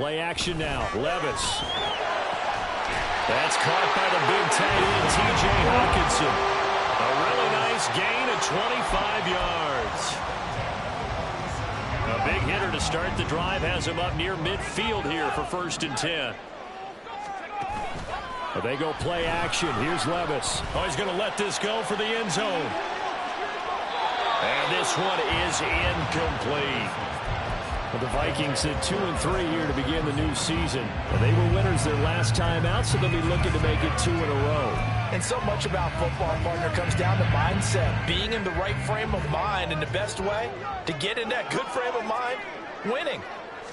Play action now. Levis. That's caught by the big tight end, T.J. Hawkinson. A really nice gain of 25 yards. A big hitter to start the drive has him up near midfield here for 1st and 10. But they go play action. Here's Levis. Oh, he's going to let this go for the end zone. And this one is incomplete. Well, the Vikings at 2-3 here to begin the new season. Well, they were winners their last time out, so they'll be looking to make it 2 in a row. And so much about football, partner, comes down to mindset. Being in the right frame of mind, and the best way to get in that good frame of mind, winning.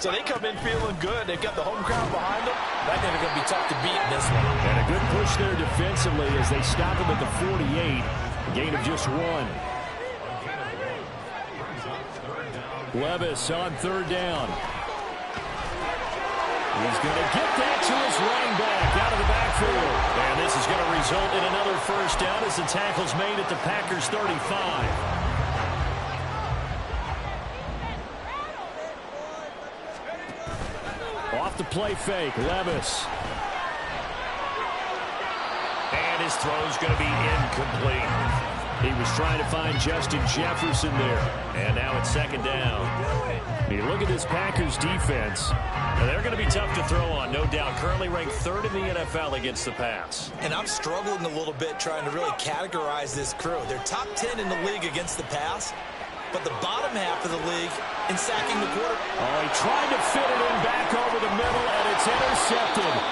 So they come in feeling good. They've got the home crowd behind them. I think they're going to be tough to beat in this one. And a good push there defensively as they stop him at the 48. A gain of just 1. Levis on 3rd down. He's going to get that to his running back out of the backfield. And this is going to result in another 1st down as the tackle's made at the Packers' 35. Off the play fake, Levis. And his throw's going to be incomplete. He was trying to find Justin Jefferson there. And now it's 2nd down. You look at this Packers defense. They're going to be tough to throw on, no doubt. Currently ranked 3rd in the NFL against the pass. And I'm struggling a little bit trying to really categorize this crew. They're top 10 in the league against the pass, but the bottom half of the league in sacking the quarterback. Oh, he tried to fit it in back over the middle, and it's intercepted.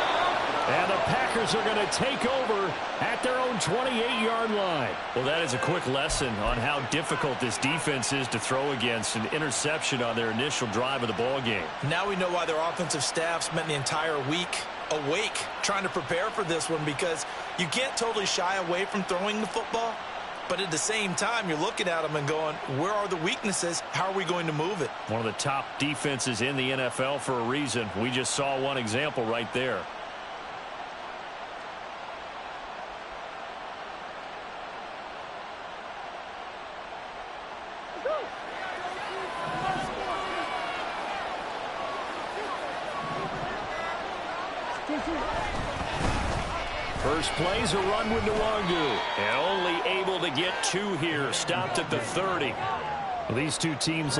And the Packers are going to take over at their own 28-yard line. Well, that is a quick lesson on how difficult this defense is to throw against. An interception on their initial drive of the ball game. Now we know why their offensive staff spent the entire week awake trying to prepare for this one, because you can't totally shy away from throwing the football. But at the same time, you're looking at them and going, where are the weaknesses? How are we going to move it? One of the top defenses in the NFL for a reason. We just saw one example right there. First play's a run with Nwangu. And only able to get 2 here. Stopped at the 30. Well, these two teams...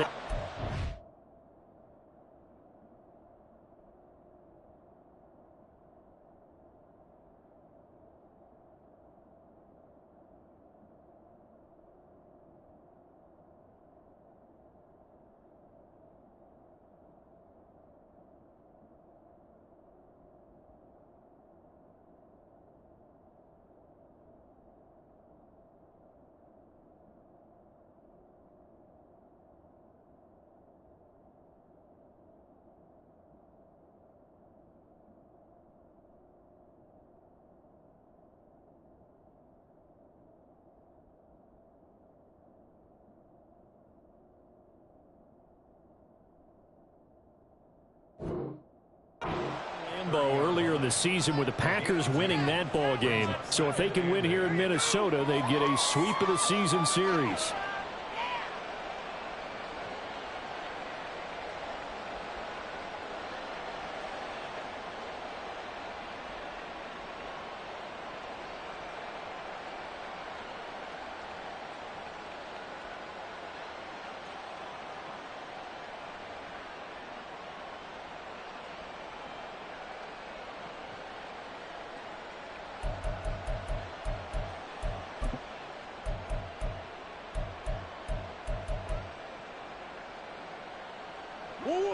earlier in the season with the Packers winning that ball game. So if they can win here in Minnesota, they get a sweep of the season series.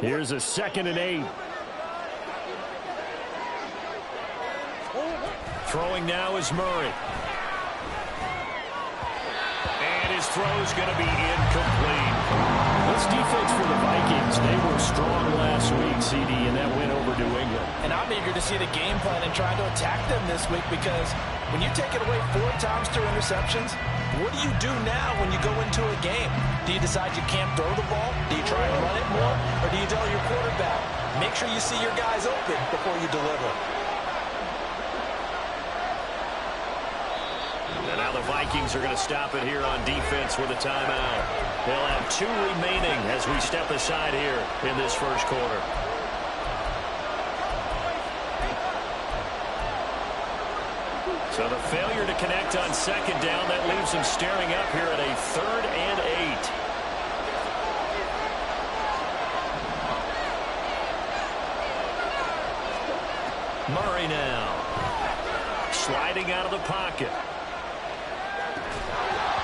Here's a 2nd and 8. Throwing now is Murray. And his throw is going to be incomplete. This defense for the Vikings, they were strong last week, CD, and that went over New England. And I'm eager to see the game plan and trying to attack them this week, because when you take it away 4 times through interceptions, what do you do now when you go into a game? Do you decide you can't throw the ball? Do you try and run it more? Or do you tell your quarterback, make sure you see your guys open before you deliver? And now the Vikings are going to stop it here on defense with a timeout. They'll have 2 remaining as we step aside here in this first quarter. second down. That leaves him staring up here at a 3rd and 8. Murray now. Sliding out of the pocket.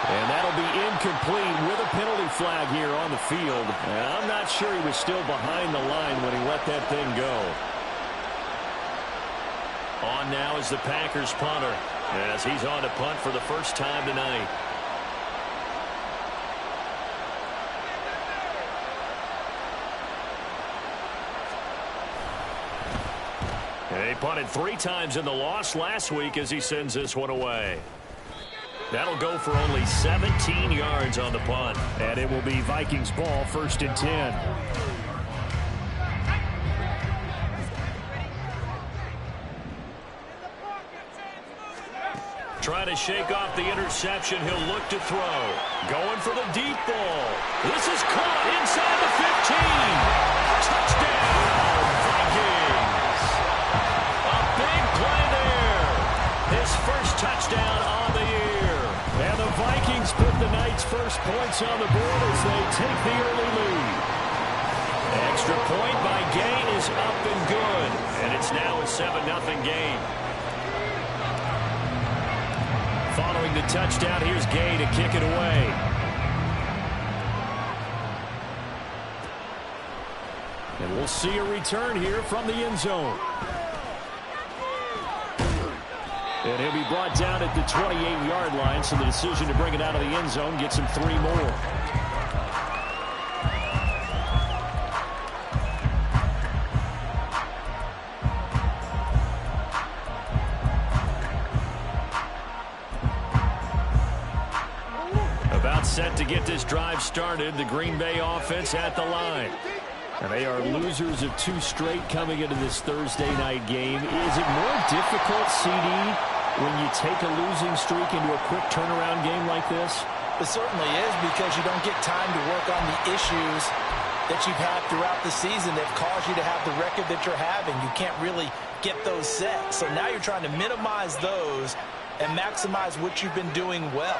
And that'll be incomplete with a penalty flag here on the field. And I'm not sure he was still behind the line when he let that thing go. On now is the Packers punter, as he's on to punt for the first time tonight. And he punted 3 times in the loss last week as he sends this one away. That'll go for only 17 yards on the punt. And it will be Vikings ball, 1st and 10. Trying to shake off the interception. He'll look to throw. Going for the deep ball. This is caught inside the 15. Touchdown, Vikings. A big play there. His first touchdown on the year. And the Vikings put the night's first points on the board as they take the early lead. Extra point by Gay is up and good. And it's now a 7-0 game. Following the touchdown, here's Gay to kick it away. And we'll see a return here from the end zone. And he'll be brought down at the 28-yard line, so the decision to bring it out of the end zone gets him 3 more. About set to get this drive started, the Green Bay offense at the line. And they are losers of 2 straight coming into this Thursday night game. Is it more difficult, CD, when you take a losing streak into a quick turnaround game like this? It certainly is, because you don't get time to work on the issues that you've had throughout the season that caused you to have the record that you're having. You can't really get those set. So now you're trying to minimize those and maximize what you've been doing well.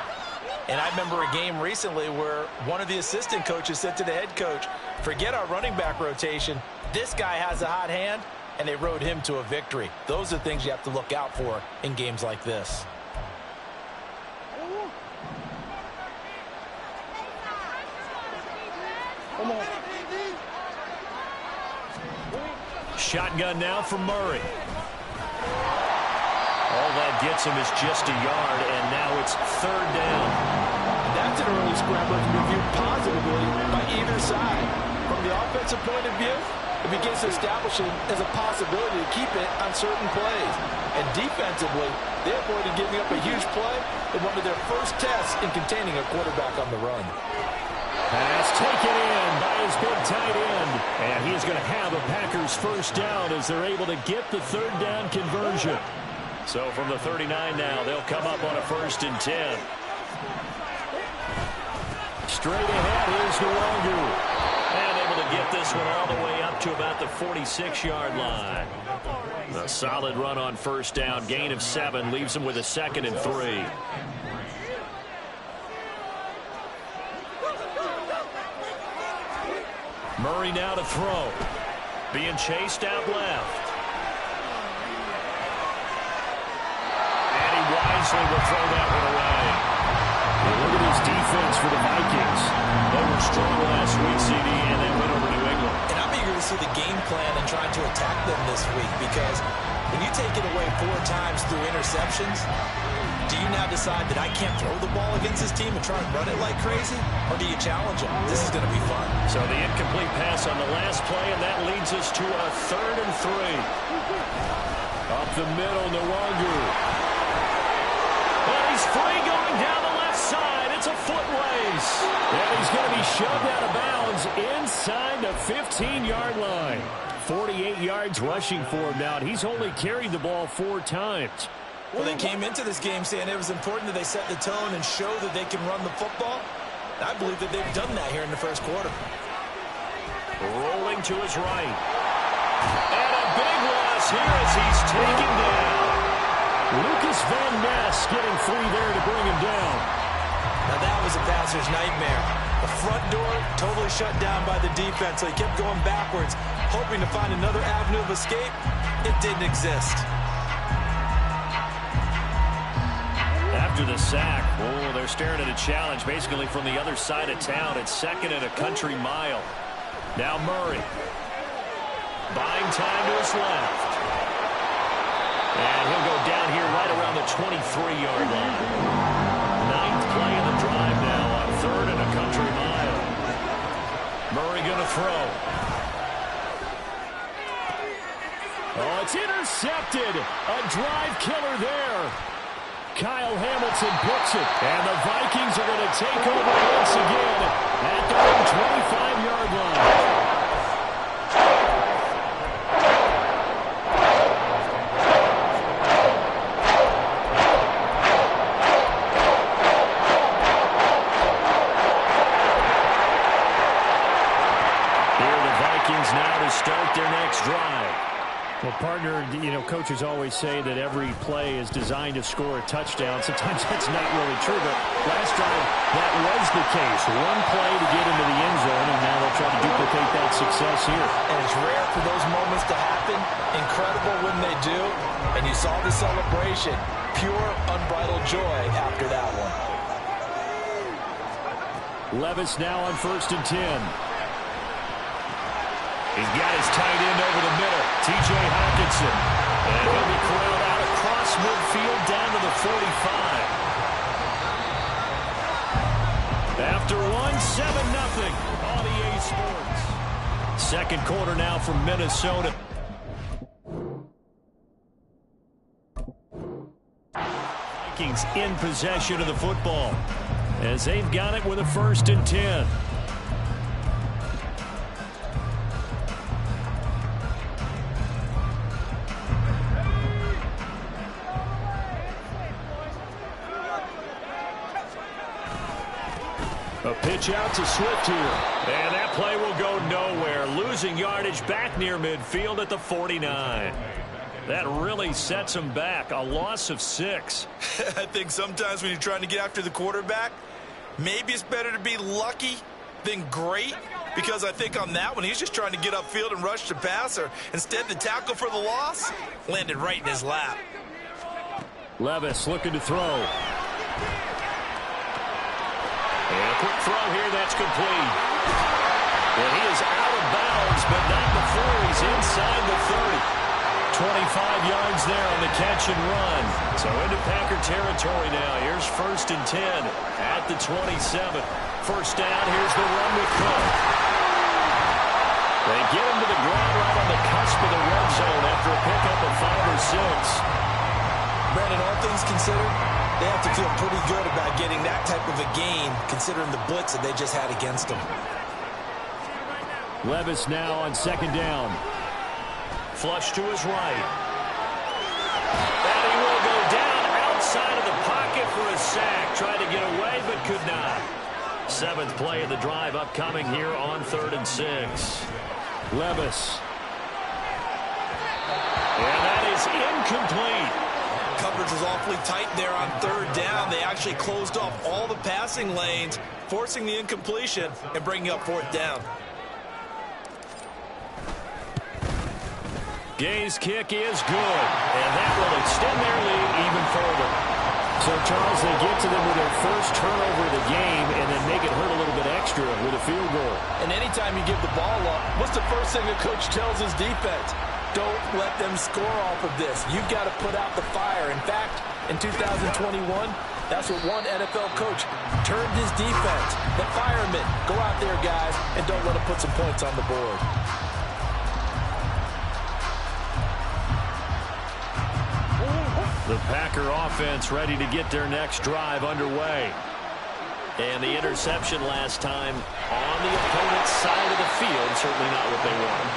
And I remember a game recently where one of the assistant coaches said to the head coach, forget our running back rotation. This guy has a hot hand, and they rode him to a victory. Those are things you have to look out for in games like this. Shotgun now for Murray. All that gets him is just a yard, and now it's 3rd down. That's an early scramble to be viewed positively by either side. From the offensive point of view, it begins to establish it as a possibility to keep it on certain plays. And defensively, they avoided giving up a huge play in one of their first tests in containing a quarterback on the run. Pass taken in by his big tight end. And he's going to have a Packers first down as they're able to get the 3rd down conversion. So from the 39 now, they'll come up on a 1st and 10. Straight ahead, here's Nwangu. And able to get this one all the way up to about the 46-yard line. A solid run on 1st down. Gain of 7 leaves him with a 2nd and 3. Murray now to throw. Being chased out left. And he wisely will throw that one away. Well, look at his defense for the Vikings. They were strong last week, CD, and they went over New England. And I'm eager to see the game plan and trying to attack them this week, because when you take it away 4 times through interceptions, do you now decide that I can't throw the ball against this team and try and run it like crazy? Or do you challenge them? This is going to be fun. So the incomplete pass on the last play, and that leads us to a 3rd and 3. Up the middle, Nwangu. And he's free going down the left side. It's a foot race. And he's going to be shoved out of bounds inside the 15-yard line. 48 yards rushing for him now, and he's only carried the ball 4 times. Well, they came into this game saying it was important that they set the tone and show that they can run the football. I believe that they've done that here in the first quarter. Rolling to his right. And a big loss here as he's taken down. Lucas Van Ness getting free there to bring him down. Now that was a passer's nightmare. The front door totally shut down by the defense, so he kept going backwards, hoping to find another avenue of escape. It didn't exist. After the sack, oh, they're staring at a challenge basically from the other side of town. It's 2nd and a country mile. Now Murray. Buying time to his left. And he'll go down here right around the 23-yard line. 9th play of the drive now on 3rd and a country mile. Murray going to throw. Oh, it's intercepted. A drive killer there. Kyle Hamilton picks it. And the Vikings are going to take over once again at their own 25-yard line. Now to start their next drive. Well, partner, you know, coaches always say that every play is designed to score a touchdown. Sometimes that's not really true, but last drive, that was the case. One play to get into the end zone, and now they'll try to duplicate that success here. And it's rare for those moments to happen. Incredible when they do. And you saw the celebration. Pure, unbridled joy after that one. Levis now on 1st and 10. He's got his tight end over the middle, T.J. Hawkinson. And he'll be corralled out across midfield down to the 45. After one, 7-0 on EA Sports. Second quarter now from Minnesota. Vikings in possession of the football as they've got it with a 1st and 10. A pitch out to Swift here. And that play will go nowhere. Losing yardage back near midfield at the 49. That really sets him back. A loss of 6. I think sometimes when you're trying to get after the quarterback, maybe it's better to be lucky than great. Because I think on that one, he's just trying to get upfield and rush the passer. Instead, the tackle for the loss landed right in his lap. Levis looking to throw. And a quick throw here, that's complete. And he is out of bounds, but not before he's inside the 30. 25 yards there on the catch and run. So into Packer territory now. Here's 1st and 10 at the 27. First down, here's the run with Cook. They get him to the ground right on the cusp of the red zone after a pickup of 5 or 6. Brandon, all things considered, they have to feel pretty good about getting that type of a gain, considering the blitz that they just had against them. Levis now on 2nd down. Flush to his right. And he will go down outside of the pocket for a sack. Tried to get away, but could not. 7th play of the drive upcoming here on 3rd and 6. Levis. And that is incomplete. Coverage was awfully tight there on 3rd down. They actually closed off all the passing lanes, forcing the incompletion and bringing up 4th down. Gay's kick is good, and that will extend their lead even further. So, Charles, they get to them with their first turnover of the game and then make it hurt a little bit extra with a field goal. And anytime you give the ball up, what's the first thing the coach tells his defense? Don't let them score off of this. You've got to put out the fire. In fact, in 2021, that's what one NFL coach turned his defense. The firemen. Go out there, guys, and don't let them put some points on the board. The Packer offense ready to get their next drive underway. And the interception last time on the opponent's side of the field, certainly not what they wanted.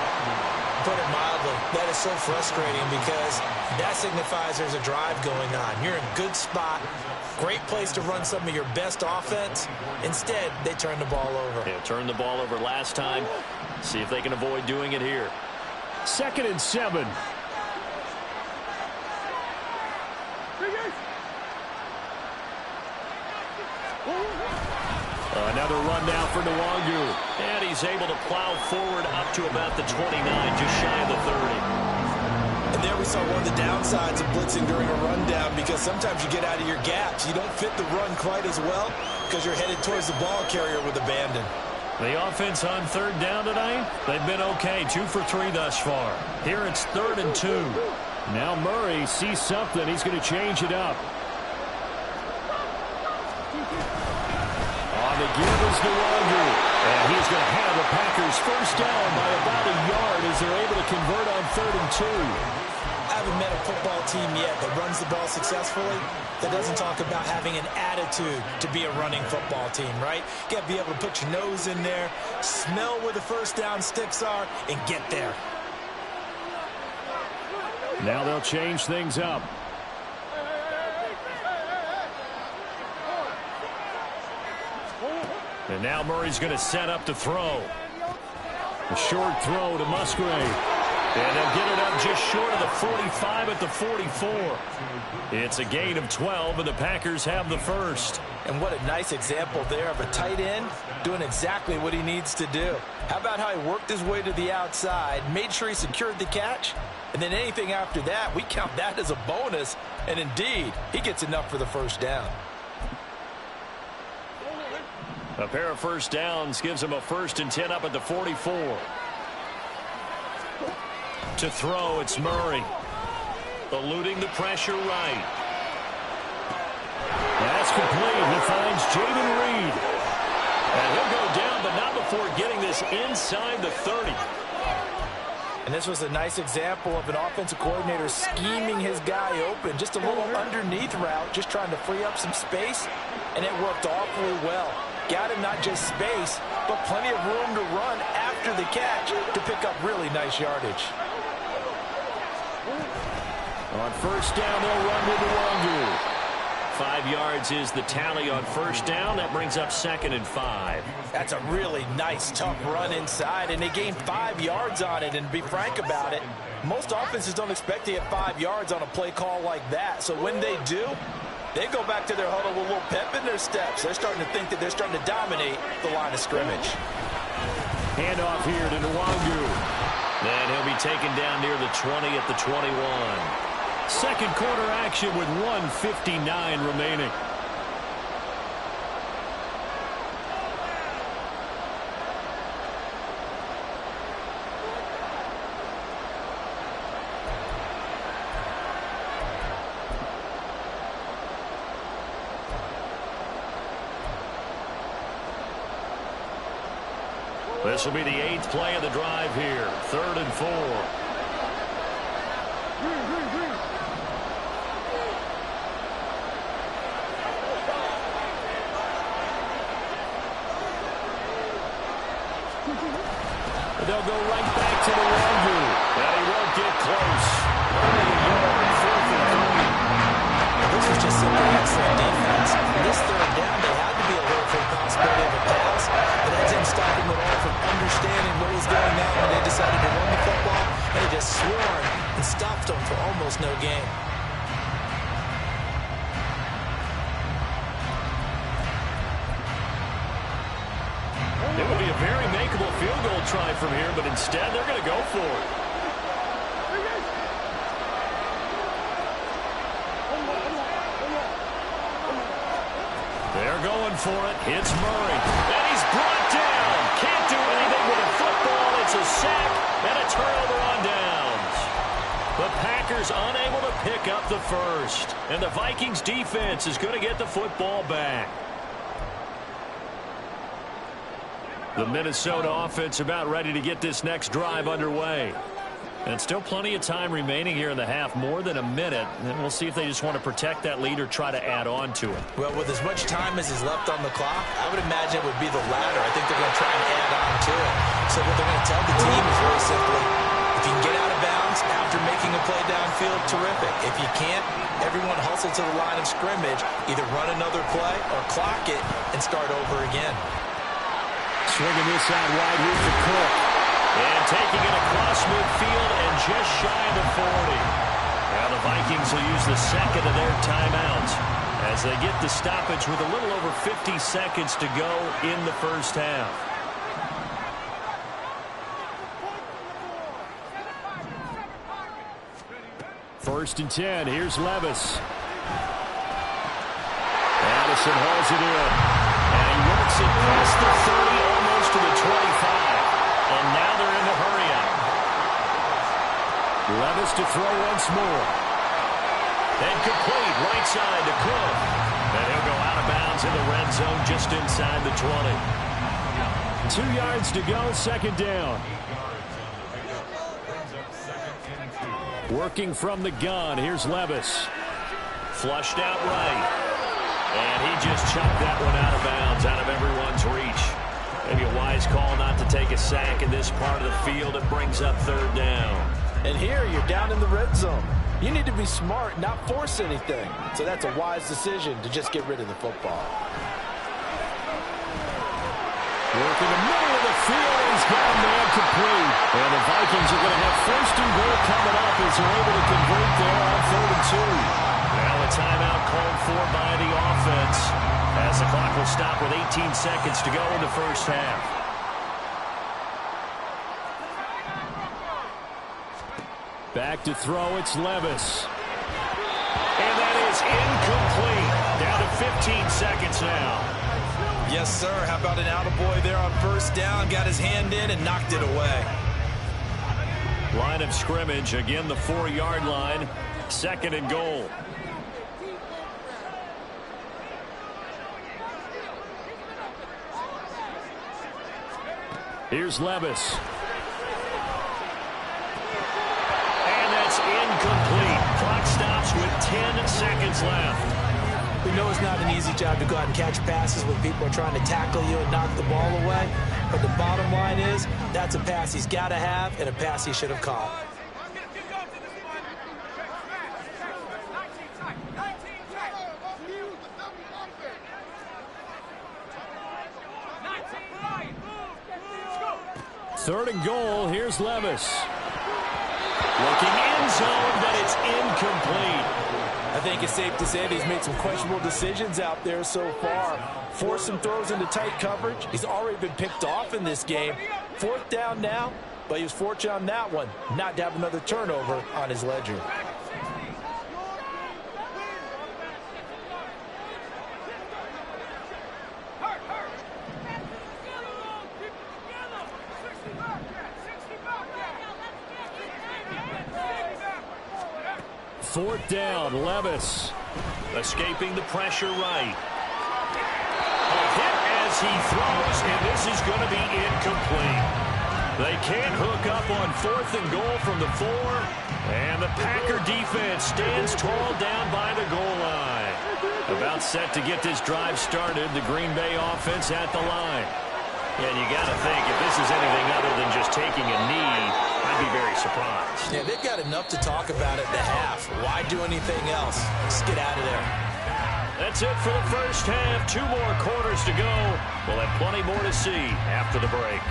Put it mildly, that is so frustrating because that signifies there's a drive going on. You're in a good spot, great place to run some of your best offense. Instead, they turn the ball over. Yeah, turned the ball over last time. See if they can avoid doing it here. 2nd and 7. Another run now for Nwangu. And he's able to plow forward up to about the 29, just shy of the 30. And there we saw one of the downsides of blitzing during a rundown, because sometimes you get out of your gaps. You don't fit the run quite as well because you're headed towards the ball carrier with abandon. The offense on third down tonight, they've been okay. 2 for 3 thus far. Here it's 3rd and 2. Now Murray sees something. He's going to change it up. On the give is Nwangu. And he's going to have the Packers first down by about a yard as they're able to convert on 3rd and 2. I haven't met a football team yet that runs the ball successfully that doesn't talk about having an attitude to be a running football team, right? You got to be able to put your nose in there, smell where the first down sticks are, and get there. Now they'll change things up. And now Murray's going to set up to throw. A short throw to Musgrave. And they'll get it up just short of the 45 at the 44. It's a gain of 12, and the Packers have the first. And what a nice example there of a tight end doing exactly what he needs to do. How about how he worked his way to the outside, made sure he secured the catch, and then anything after that, we count that as a bonus. And indeed, he gets enough for the first down. A pair of first downs gives him a 1st and 10 up at the 44. To throw, it's Murray. Eluding the pressure right. That's complete. He finds Jaden Reed. And he'll go down, but not before getting this inside the 30. And this was a nice example of an offensive coordinator scheming his guy open. Just a little underneath route, just trying to free up some space. And it worked awfully well. Got him not just space, but plenty of room to run after the catch to pick up really nice yardage. On first down, they'll run with Nwangu. 5 yards is the tally on first down. That brings up 2nd and 5. That's a really nice, tough run inside, and they gained 5 yards on it. And to be frank about it, most offenses don't expect to get 5 yards on a play call like that. So when they do, they go back to their huddle with a little pep in their steps. They're starting to think that they're starting to dominate the line of scrimmage. Handoff here to Nwangu. And he'll be taken down near the 20 at the 21. Second quarter action with 1:59 remaining. This will be the 8th play of the drive here. 3rd and 4. They'll go right back to the Nwangu. And he won't get close. Only a yard, 4th and 3. This was just simply excellent defense. In this 3rd down, they had to be alert for the possibility of a pass, but that didn't stop them at all from understanding what was going on when they decided to run the football, and they just swarmed and stopped them for almost no gain. It would be a very makeable field goal try from here, but instead they're going to go for it. They're going for it. Hits Murray. And he's brought down. Can't do anything with a football. It's a sack and a turnover on downs. The Packers unable to pick up the first. And the Vikings defense is going to get the football back. The Minnesota offense about ready to get this next drive underway. And still plenty of time remaining here in the half, more than a minute. And we'll see if they just want to protect that lead or try to add on to it. Well, with as much time as is left on the clock, I would imagine it would be the latter. I think they're going to try and add on to it. So what they're going to tell the team is very simply, if you can get out of bounds after making a play downfield, terrific. If you can't, everyone hustle to the line of scrimmage, either run another play or clock it and start over again. Swinging this out wide here for Cook. And taking it across midfield and just shy of the 40. Now the Vikings will use the second of their timeouts as they get the stoppage with a little over 50 seconds to go in the first half. First and 10. Here's Levis. Addison hauls it in. And he works it past the 30, almost to the 25. And now they're in the hurry-up. Levis to throw once more. And complete, right side to Cook. And he'll go out of bounds in the red zone just inside the 20. 2 yards to go, second down. Working from the gun, here's Levis. Flushed out right. And he just chucked that one out of bounds, out of everyone's reach. Maybe a wise call not to take a sack in this part of the field. It brings up third down. And here you're down in the red zone. You need to be smart, not force anything. So that's a wise decision to just get rid of the football. Work in the middle of the field. He's got a man complete. And the Vikings are going to have first and goal coming up as they're able to convert there on 3rd and 2. Now a timeout called for by the offense as the clock will stop with 18 seconds to go in the first half. Back to throw, it's Levis. And that is incomplete. Down to 15 seconds now. Yes, sir. How about an attaboy there on first down? Got his hand in and knocked it away. Line of scrimmage, again the 4-yard line. 2nd and goal. Here's Levis. And that's incomplete. Clock stops with 10 seconds left. We know it's not an easy job to go out and catch passes when people are trying to tackle you and knock the ball away. But the bottom line is that's a pass he's got to have and a pass he should have caught. Third and goal, here's Levis. Looking end zone, but it's incomplete. I think it's safe to say that he's made some questionable decisions out there so far. Forced some throws into tight coverage. He's already been picked off in this game. 4th down now, but he was fortunate on that one not to have another turnover on his ledger. Fourth down, Levis. Escaping the pressure right. A hit as he throws, and this is going to be incomplete. They can't hook up on 4th and goal from the 4. And the Packer defense stands tall down by the goal line. About set to get this drive started, the Green Bay offense at the line. And you got to think, if this is anything other than just taking a knee, I'd be very surprised. Yeah, they've got enough to talk about at the half. Why do anything else? Just get out of there. That's it for the first half. 2 more quarters to go. We'll have plenty more to see after the break.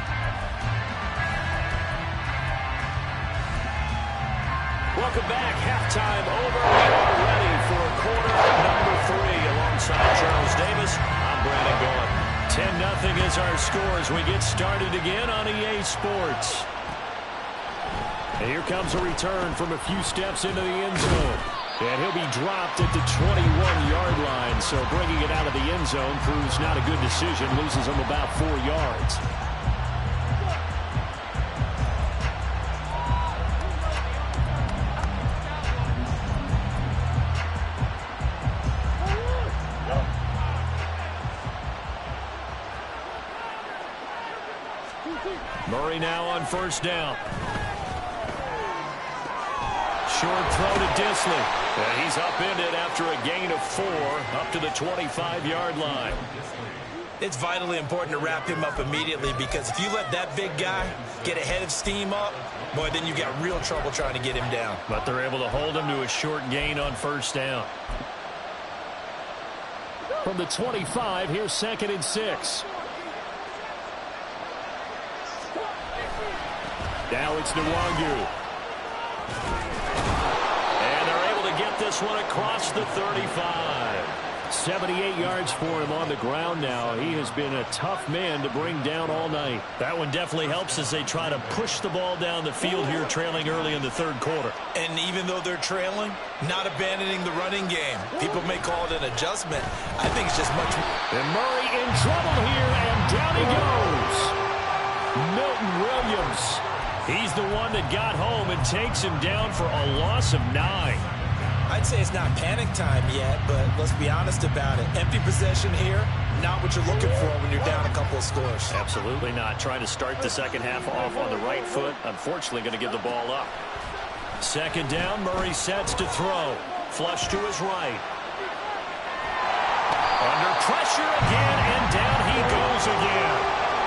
Welcome back. Halftime over. We are ready for quarter number 3. Alongside Charles Davis, I'm Brandon Golan. 10-0 is our score as we get started again on EA Sports. And here comes a return from a few steps into the end zone. And he'll be dropped at the 21-yard line. So bringing it out of the end zone proves not a good decision. Loses him about 4 yards. Murray now on first down. Short throw to Disley. And he's upended after a gain of 4 up to the 25-yard line. It's vitally important to wrap him up immediately because if you let that big guy get a head of steam up, boy, then you got real trouble trying to get him down. But they're able to hold him to a short gain on first down. From the 25, here's 2nd and 6. Now it's Nwangu. And they're able to get this one across the 35. 78 yards for him on the ground now. He has been a tough man to bring down all night. That one definitely helps as they try to push the ball down the field here, trailing early in the third quarter. And even though they're trailing, not abandoning the running game. People may call it an adjustment. I think it's just much. And Murray in trouble here, and down he goes. Milton Williams. He's the one that got home and takes him down for a loss of 9. I'd say it's not panic time yet, but let's be honest about it. Empty possession here, not what you're looking for when you're down a couple of scores. Absolutely not. Trying to start the second half off on the right foot. Unfortunately, going to give the ball up. Second down, Murray sets to throw. Flush to his right. Under pressure again, and down he goes again.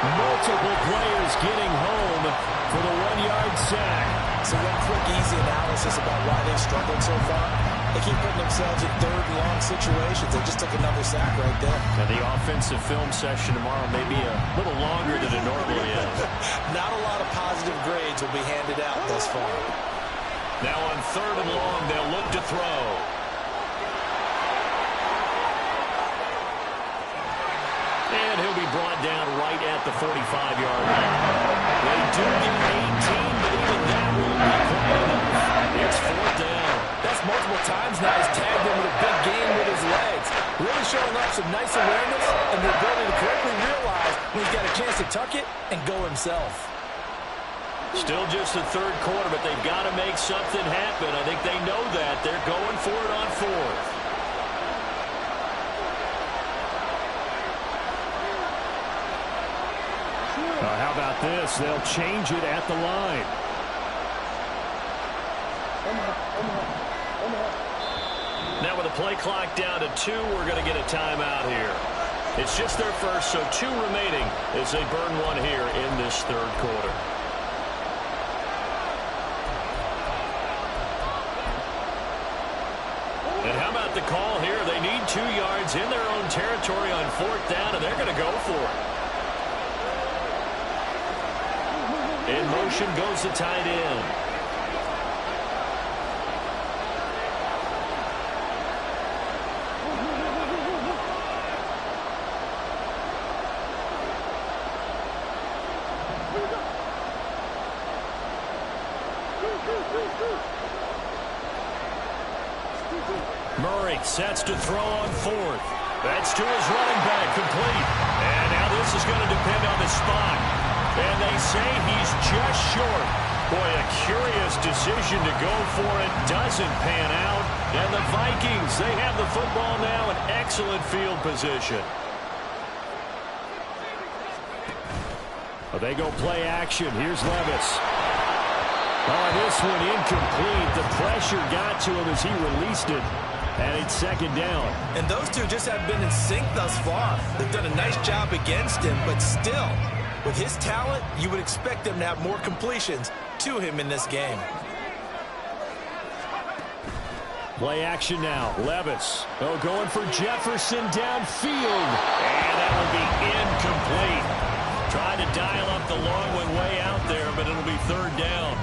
Multiple players getting home for the 1-yard sack. So one quick, easy analysis about why they've struggled so far. They keep putting themselves in third and long situations. They just took another sack right there. Now the offensive film session tomorrow may be a little longer than it normally is. Not a lot of positive grades will be handed out thus far. Now on third and long, they'll look to throw. And he'll be brought down right at the 45-yard line. They do get 18, but even that won't be quite enough. It's fourth down. That's multiple times now he's tagged him with a big gain with his legs. Really showing off some nice awareness and the ability to correctly realize when he's got a chance to tuck it and go himself. Still just the third quarter, but they've got to make something happen. I think they know that. They're going for it on fourth. How about this? They'll change it at the line. Now with the play clock down to 2, we're going to get a timeout here. It's just their first, so 2 remaining as they burn one here in this third quarter. And how about the call here? They need 2 yards in their own territory on fourth down, and they're going to go for it. In motion goes the tight end. Murray sets to throw on fourth. That's to his running back, complete. And now this is going to depend on the spot. And they say he's just short. Boy, a curious decision to go for it. Doesn't pan out. And the Vikings, they have the football now in excellent field position. Well, they go play action. Here's Levis. Oh, this one incomplete. The pressure got to him as he released it. And it's second down. And those two just have been in sync thus far. They've done a nice job against him, but still, with his talent, you would expect them to have more completions to him in this game. Play action now. Levis. Oh, going for Jefferson downfield. And that will be incomplete. Trying to dial up the long one way out there, but it'll be third down.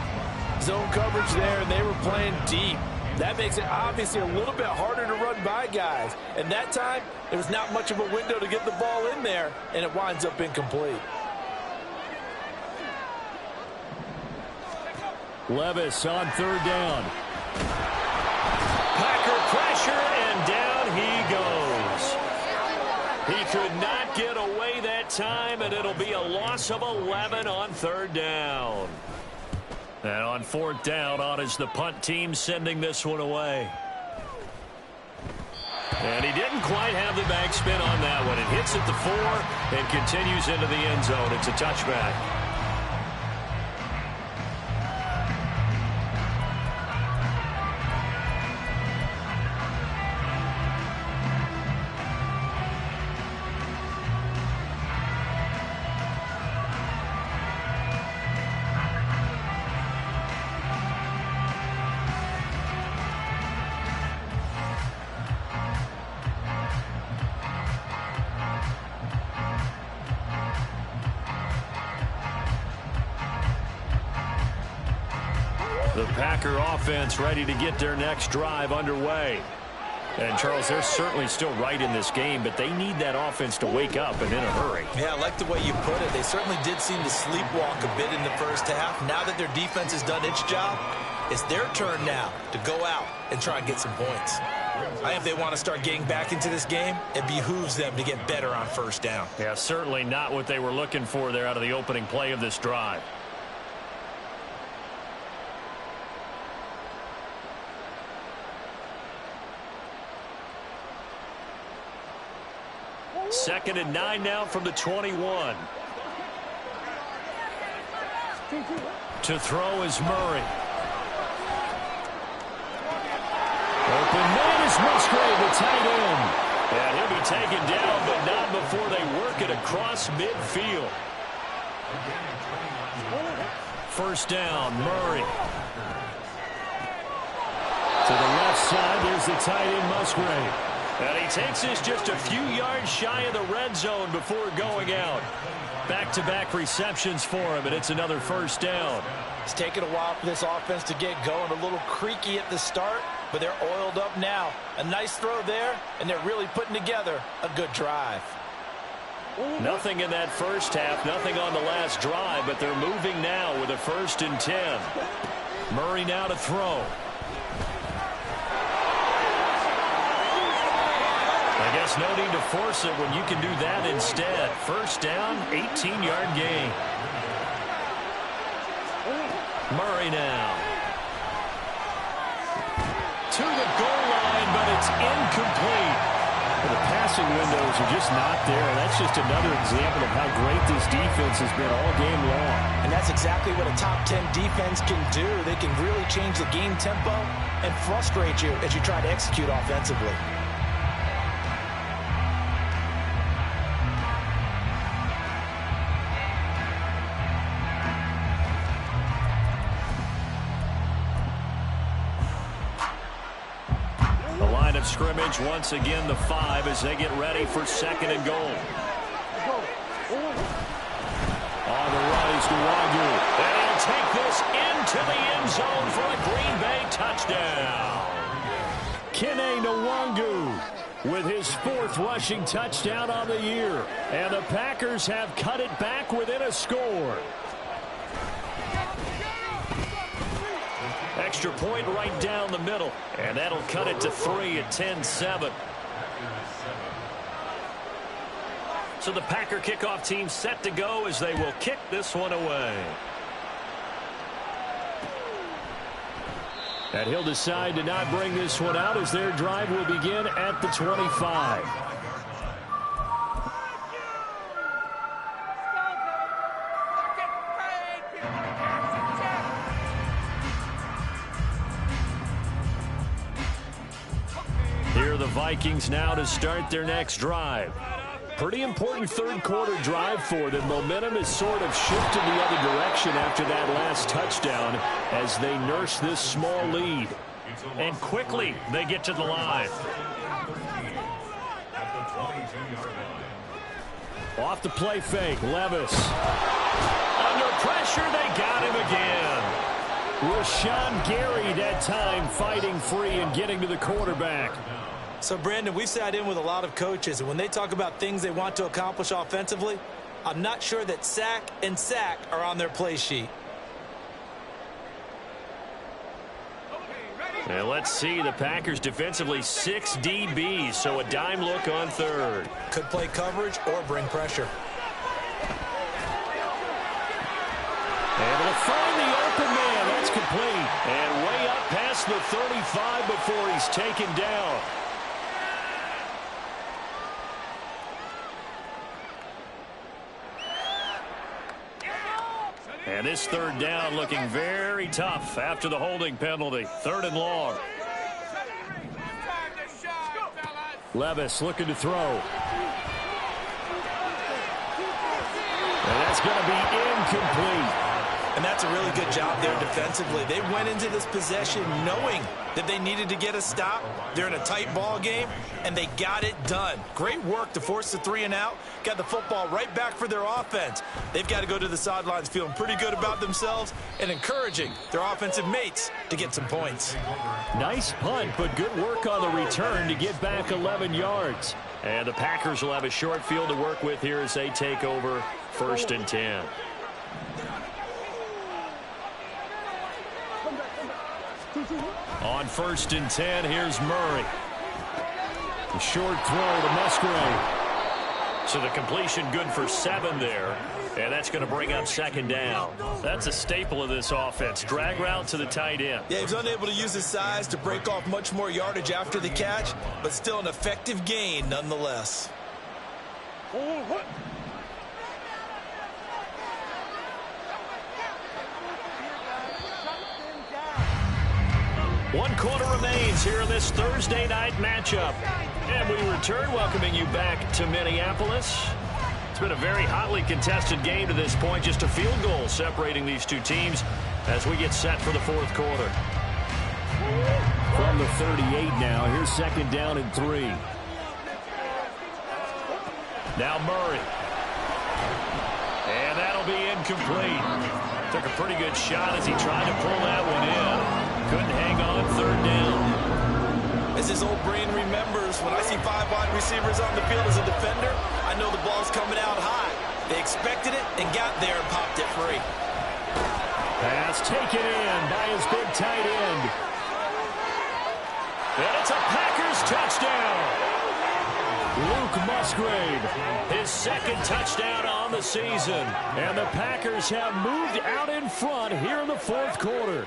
Zone coverage there, and they were playing deep. That makes it obviously a little bit harder to run by guys. And that time, there was not much of a window to get the ball in there, and it winds up incomplete. Levis on third down. Packer pressure, and down he goes. He could not get away that time, and it'll be a loss of 11 on third down. And on fourth down, on is the punt team sending this one away. And he didn't quite have the backspin on that one. It hits at the 4 and continues into the end zone. It's a touchback. The Packer offense ready to get their next drive underway. And, Charles, they're certainly still right in this game, but they need that offense to wake up and in a hurry. Yeah, I like the way you put it. They certainly did seem to sleepwalk a bit in the first half. Now that their defense has done its job, it's their turn now to go out and try and get some points. I think if they want to start getting back into this game, it behooves them to get better on first down. Yeah, certainly not what they were looking for there out of the opening play of this drive. Second and 9 now from the 21. To throw is Murray. Open man is Musgrave, the tight end. And he'll be taken down, but not before they work it across midfield. First down, Murray. To the left side, there's the tight end, Musgrave. And he takes this just a few yards shy of the red zone before going out. Back-to-back receptions for him, and it's another first down. It's taken a while for this offense to get going. A little creaky at the start, but they're oiled up now. A nice throw there, and they're really putting together a good drive. Nothing in that first half, nothing on the last drive, but they're moving now with a 1st and 10. Murray now to throw. I guess no need to force it when you can do that instead. First down, 18-yard gain. Murray now. To the goal line, but it's incomplete. The passing windows are just not there. That's just another example of how great this defense has been all game long. And that's exactly what a top 10 defense can do. They can really change the game tempo and frustrate you as you try to execute offensively. Scrimmage once again the 5 as they get ready for 2nd and goal. On the run is Nwangwu. And he'll take this into the end zone for a Green Bay touchdown. Kene Nwangwu with his 4th rushing touchdown on the year. And the Packers have cut it back within a score. Extra point right down the middle, and that'll cut it to 3 at 10-7. So the Packer kickoff team set to go as they will kick this one away. And he'll decide to not bring this one out as their drive will begin at the 25. Here are the Vikings now to start their next drive. Pretty important third quarter drive for them. Momentum has sort of shifted the other direction after that last touchdown as they nurse this small lead. And quickly they get to the line. Off the play fake, Levis. Under pressure, they got him again. Rashawn Gary that time fighting free and getting to the quarterback. So, Brandon, we've sat in with a lot of coaches, and when they talk about things they want to accomplish offensively, I'm not sure that sack and sack are on their play sheet. And let's see, the Packers defensively 6 DBs, so a dime look on third. Could play coverage or bring pressure. Able to find the open man. That's complete. And way up past the 35 before he's taken down. And this third down looking very tough after the holding penalty. 3rd and long. Levis looking to throw. And that's going to be incomplete. And that's a really good job there defensively. They went into this possession knowing that they needed to get a stop. They're in a tight ball game, and they got it done. Great work to force the 3 and out. Got the football right back for their offense. They've got to go to the sidelines feeling pretty good about themselves and encouraging their offensive mates to get some points. Nice punt, but good work on the return to get back 11 yards. And the Packers will have a short field to work with here as they take over 1st and 10. On 1st and 10, here's Murray. The short throw to Musgrave. So the completion good for 7 there. And that's going to bring up 2nd down. That's a staple of this offense. Drag route to the tight end. Yeah, he was unable to use his size to break off much more yardage after the catch, but still an effective gain nonetheless. One quarter remains here in this Thursday night matchup. And we return, welcoming you back to Minneapolis. It's been a very hotly contested game to this point. Just a field goal separating these two teams as we get set for the 4th quarter. From the 38 now, here's 2nd down and 3. Now Murray. And that'll be incomplete. Took a pretty good shot as he tried to pull that one in. Couldn't hang on 3rd down. As his old brain remembers, when I see 5 wide receivers on the field as a defender, I know the ball's coming out high. They expected it and got there and popped it free. Pass taken in by his big tight end. And it's a Packers touchdown. Luke Musgrave, his 2nd touchdown on the season. And the Packers have moved out in front here in the 4th quarter.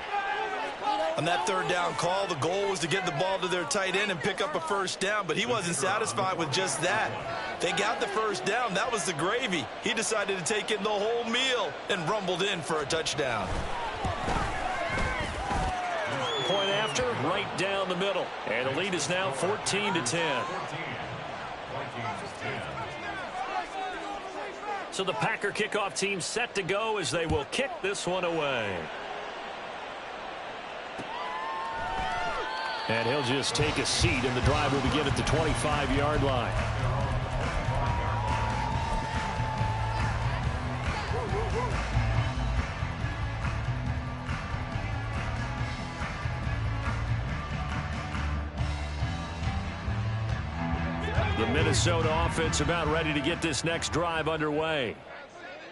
On that 3rd down call, the goal was to get the ball to their tight end and pick up a 1st down, but he wasn't satisfied with just that. They got the 1st down. That was the gravy. He decided to take in the whole meal and rumbled in for a touchdown. Point after, right down the middle. And the lead is now 14-10. So the Packer kickoff team set to go as they will kick this one away. And he'll just take a seat, and the drive will begin at the 25-yard line. The Minnesota offense about ready to get this next drive underway.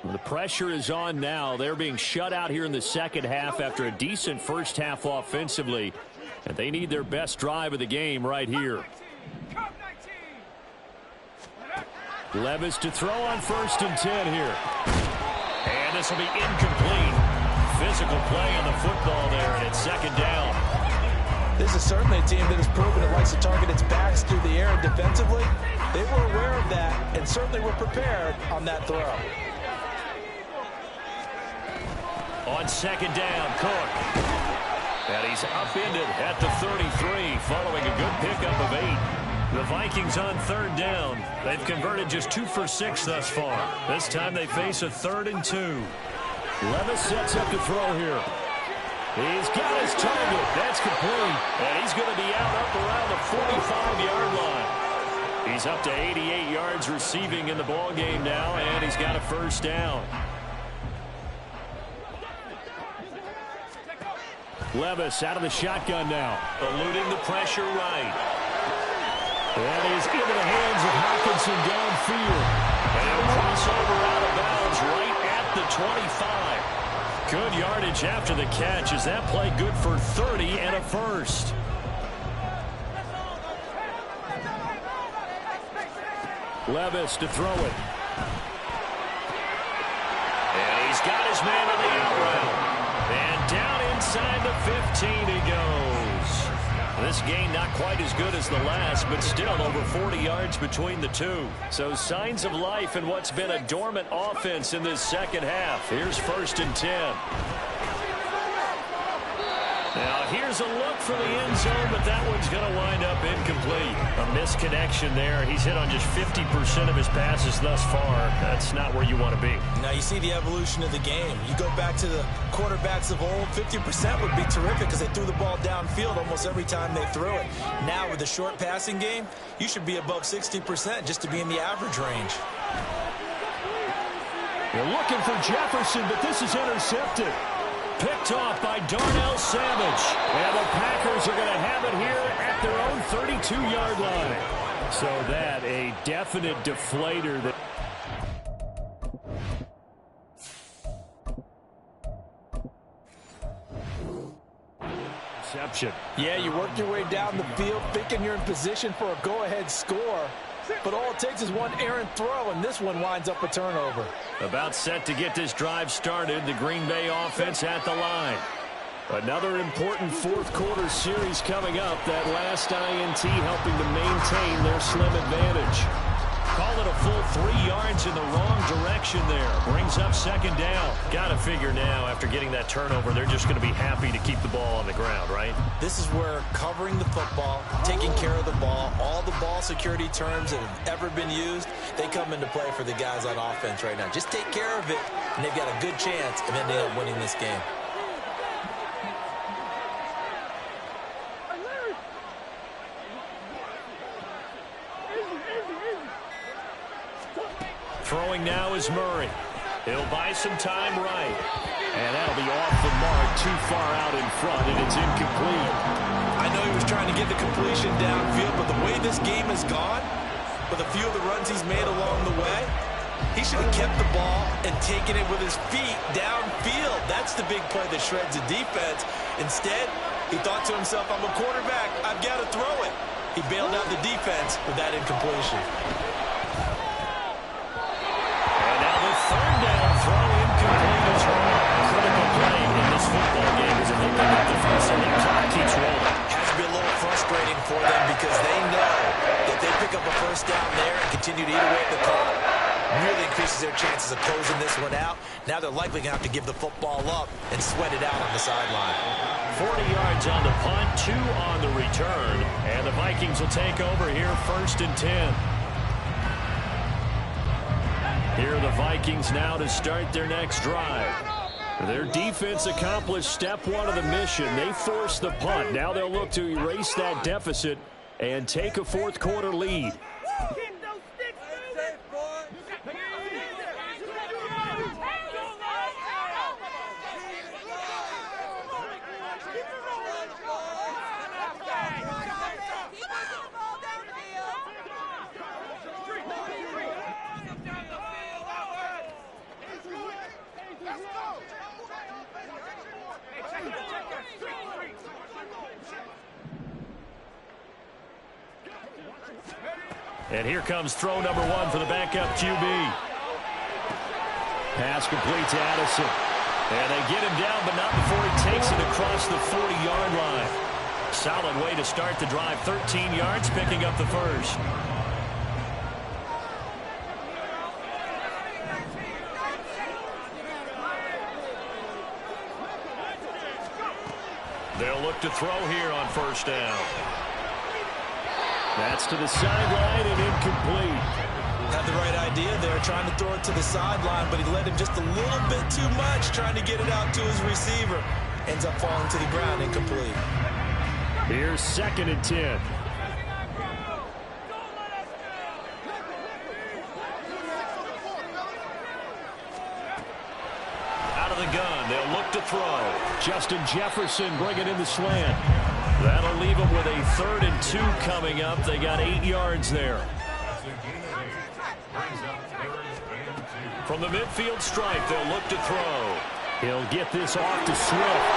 The pressure is on now. They're being shut out here in the 2nd half after a decent first half offensively. And they need their best drive of the game right here. Levis to throw on 1st and 10 here. And this will be incomplete. Physical play on the football there, and it's 2nd down. This is certainly a team that has proven it likes to target its backs through the air and defensively. They were aware of that and certainly were prepared on that throw. On 2nd down, Cook. And he's upended at the 33 following a good pickup of 8. The Vikings on 3rd down. They've converted just 2 for 6 thus far. This time they face a 3rd and 2. Levis sets up to throw here. He's got his target. That's complete. And he's going to be out up around the 45-yard line. He's up to 88 yards receiving in the ballgame now, and he's got a 1st down. Levis out of the shotgun now. Eluding the pressure right. That is into the hands of Hawkinson downfield. And he'll cross over out of bounds right at the 25. Good yardage after the catch. Is that play good for 30 and a 1st? Levis to throw it. And he's got his man on the out route. And down inside the 15 he goes. This game not quite as good as the last, but still over 40 yards between the two. So signs of life in what's been a dormant offense in this 2nd half. Here's 1st and 10. Now Now here's a look for the end zone, but that one's going to wind up incomplete. A misconnection there. He's hit on just 50% of his passes thus far. That's not where you want to be. Now you see the evolution of the game. You go back to the quarterbacks of old, 50% would be terrific because they threw the ball downfield almost every time they threw it. Now with the short passing game, you should be above 60% just to be in the average range. They're looking for Jefferson, but this is intercepted. Picked off by Darnell Savage. And the Packers are going to have it here at their own 32-yard line. So that a definite deflator. Interception. Yeah, you work your way down the field thinking you're in position for a go-ahead score. But all it takes is one errant throw, and this one winds up a turnover. About set to get this drive started. The Green Bay offense at the line. Another important fourth-quarter series coming up. That last INT helping to maintain their slim advantage. Call it a full 3 yards in the wrong direction there. Brings up second down. Got to figure now, after getting that turnover, they're just going to be happy to keep the ball on the ground, right? This is where covering the football, taking care of the ball, all the ball security terms that have ever been used, they come into play for the guys on offense right now. Just take care of it, and they've got a good chance of ending up winning this game. Throwing now is Murray. He'll buy some time right. And that'll be off the mark, too far out in front, and it's incomplete. I know he was trying to get the completion downfield, but the way this game has gone, with a few of the runs he's made along the way, he should have kept the ball and taken it with his feet downfield. That's the big play that shreds the defense. Instead, he thought to himself, I'm a quarterback, I've got to throw it. He bailed out the defense with that incompletion. Third down throw incomplete as well. Critical play in this football game is if they pick up the first and that clock keeps rolling. Has to be a little frustrating for them because they know that they pick up a first down there and continue to eat away at the clock. Really increases their chances of closing this one out. Now they're likely going to have to give the football up and sweat it out on the sideline. 40 yards on the punt, 2 on the return. And the Vikings will take over here, 1st and 10. Here are the Vikings now to start their next drive. Their defense accomplished step 1 of the mission. They forced the punt. Now they'll look to erase that deficit and take a fourth-quarter lead. And here comes throw number 1 for the backup QB. Pass complete to Addison. And they get him down, but not before he takes it across the 40-yard line. Solid way to start the drive. 13 yards, picking up the first. They'll look to throw here on first down. That's to the sideline and incomplete. Had the right idea there, trying to throw it to the sideline, but he led him just a little bit too much, trying to get it out to his receiver. Ends up falling to the ground, incomplete. Here's 2nd and 10. Out of the gun, they'll look to throw. Justin Jefferson bringing in the slant. That'll leave them with a 3rd and 2 coming up. They got 8 yards there. From the midfield stripe, they'll look to throw. He'll get this off to Swift.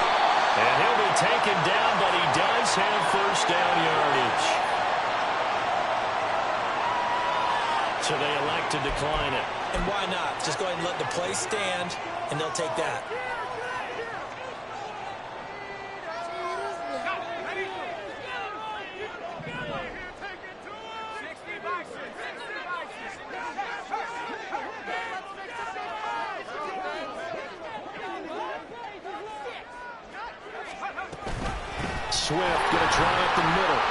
And he'll be taken down, but he does have first down yardage. So they elect to decline it. And why not? Just go ahead and let the play stand, and they'll take that. Swift going to try up the middle.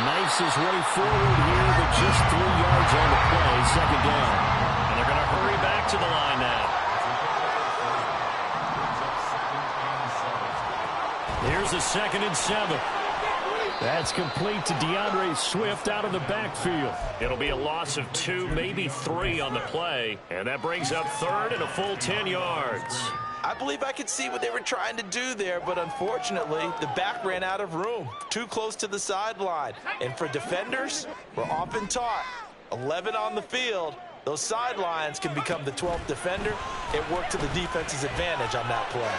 Nice his way forward here, but just 3 yards on the play. Second down. And they're going to hurry back to the line now. Here's a 2nd and 7. That's complete to DeAndre Swift out of the backfield. It'll be a loss of 2, maybe 3 on the play. And that brings up 3rd and a full 10 yards. I believe I could see what they were trying to do there, but unfortunately, the back ran out of room. Too close to the sideline. And for defenders, we're often taught, 11 on the field, those sidelines can become the 12th defender. It worked to the defense's advantage on that play.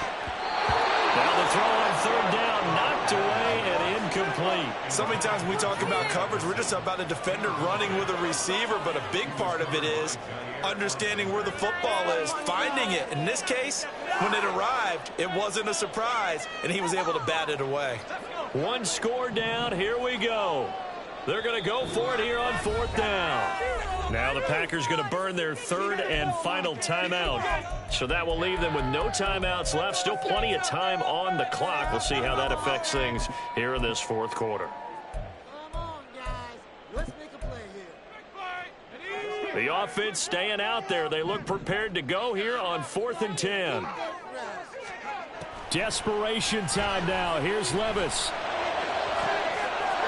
Now the throw on 3rd down, knocked away and incomplete. So many times when we talk about coverage, we're just about a defender running with a receiver, but a big part of it is understanding where the football is, finding it. In this case, when it arrived, it wasn't a surprise, and he was able to bat it away. 1 score down, here we go. They're going to go for it here on 4th down. Now the Packers going to burn their 3rd and final timeout. So that will leave them with no timeouts left. Still plenty of time on the clock. We'll see how that affects things here in this 4th quarter. Come on, guys. Let's make a play here. The offense staying out there. They look prepared to go here on 4th and 10. Desperation time now. Here's Levis.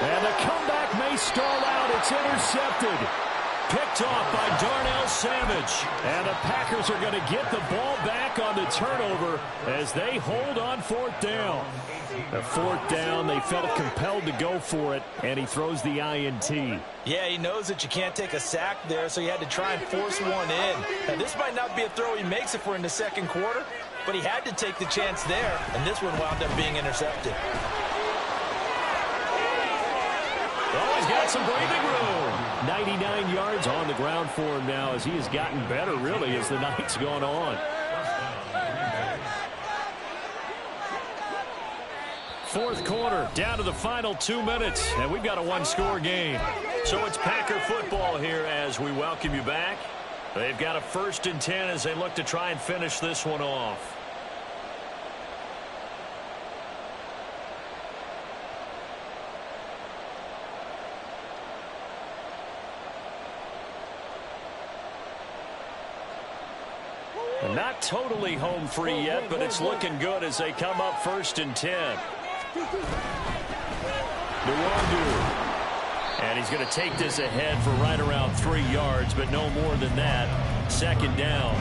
And the comeback may stall out. It's intercepted. Picked off by Darnell Savage. And the Packers are going to get the ball back on the turnover as they hold on 4th down. The 4th down, they felt compelled to go for it, and he throws the INT. Yeah, he knows that you can't take a sack there, so he had to try and force one in. Now, this might not be a throw he makes if we're in the 2nd quarter, but he had to take the chance there, and this one wound up being intercepted. Oh, he's got some breathing room. 99 yards on the ground for him now as he has gotten better, really, as the night's gone on. 4th quarter, down to the final 2 minutes, and we've got a 1-score game. So it's Packer football here as we welcome you back. They've got a 1st and 10 as they look to try and finish this one off. Not totally home free yet, but it's looking good as they come up 1st and 10. And he's going to take this ahead for right around 3 yards, but no more than that. 2nd down.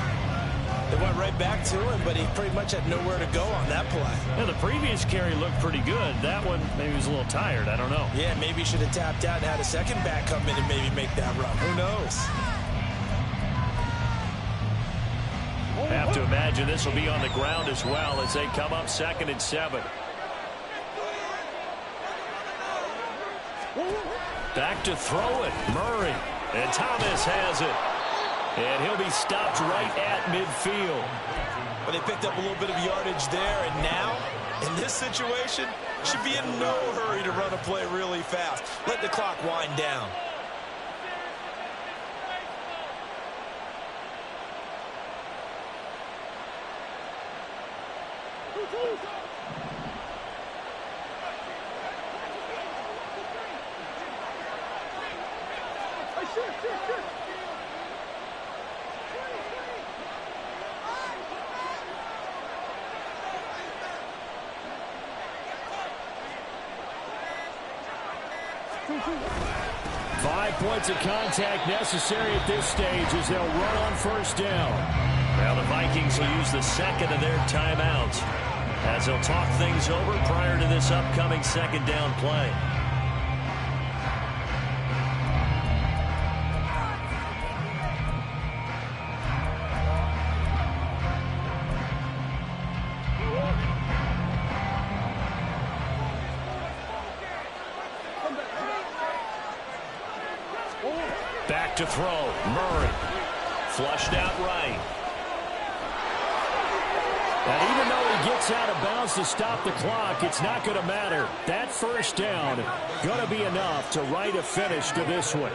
They went right back to him, but he pretty much had nowhere to go on that play. Yeah, the previous carry looked pretty good. That one, maybe he was a little tired. I don't know. Yeah, maybe he should have tapped out and had a second back come in and maybe make that run. Who knows? Have to imagine this will be on the ground as well as they come up 2nd and 7. Back to throw it. Murray. And Thomas has it. And he'll be stopped right at midfield. But they picked up a little bit of yardage there, and now, in this situation, should be in no hurry to run a play really fast. Let the clock wind down. Five points of contact necessary at this stage as they'll run on 1st down. Now the Vikings will use the 2nd of their timeouts as they'll talk things over prior to this upcoming 2nd down play. Back to throw. Murray. Flushed out right. And even though he gets out of bounds to stop the clock, it's not going to matter. That 1st down going to be enough to write a finish to this one.